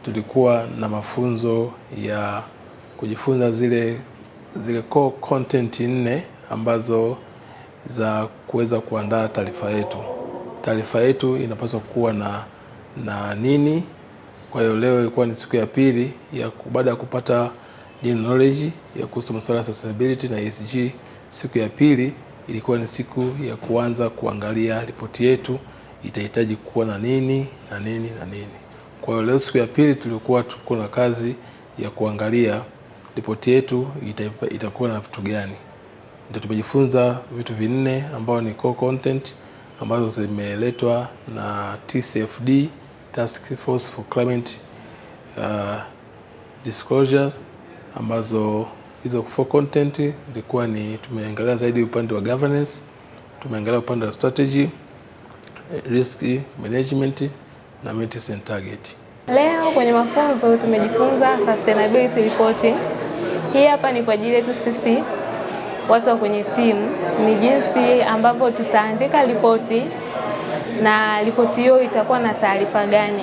tulikuwa na mafunzo ya kujifunza zile core content 4 ambazo za kuweza kuandaa taarifa yetu. Taarifa yetu inapaswa kuwa na nini? Kwa hiyo leo ilikuwa ni siku ya pili ya baada ya kupata general knowledge ya kuhusu masuala ya sustainability na ESG. Siku ya pili ilikuwa ni siku ya kuanza kuangalia ripoti yetu itahitaji kuwa na nini na nini na nini. Kwa hiyo leo siku ya pili tulikuwa tuko na kazi ya kuangalia ripoti yetu itakuwa na vitu gani. Ndio tumejifunza vitu 4 ambao ni core content ambazo zimeletwa na TCFD, Task Force for Climate Disclosures, ambazo hizo core content zilikuwa ni tumeangalia zaidi upande wa governance, tumeangalia upande wa strategy, risk management na metrics and target. Leo kwenye mafunzo tumejifunza sustainability reporting. Hii hapa ni kwa ajili yetu sisi watu wa kwenye timu, ni jinsi ambavyo tutaandika ripoti na ripoti hiyo itakuwa na taarifa gani.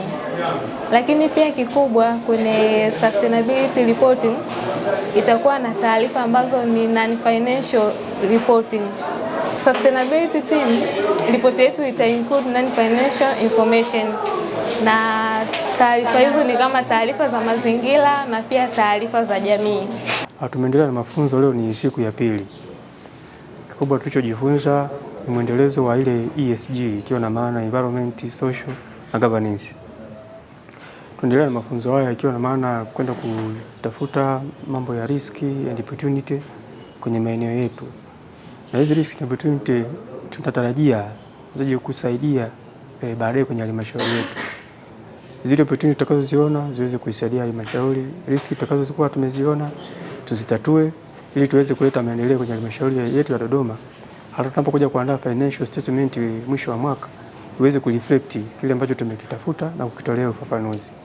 Lakini pia kikubwa kwenye sustainability reporting itakuwa na taarifa ambazo ni non-financial reporting. Sustainability team, ripoti yetu ita include non-financial information, na taarifa hizo ni kama taarifa za mazingira na pia taarifa za jamii. Tumeendelea na mafunzo, leo ni siku ya pili. Kikubwa tulichojifunza ni mwendelezo wa ile ESG, ikiwa na maana environment, social na governance. Tuendelea na mafunzo haya ikiwa na maana kwenda kutafuta mambo ya risk and opportunity kwenye maeneo yetu. Na hizi risk and opportunity tunatarajia zije kusaidia baadaye kwenye halmashauri yetu. Zile opportunity tutakazoziona ziweze kuisaidia halmashauri, risk tutakazokuwa tumeziona tuzitatue ili tuweze kuleta maendeleo kwenye halmashauri yetu ya Dodoma. Hata tunapokuja kuandaa financial statement mwisho wa mwaka iweze kureflect kile ambacho tumekitafuta na kukitolea ufafanuzi.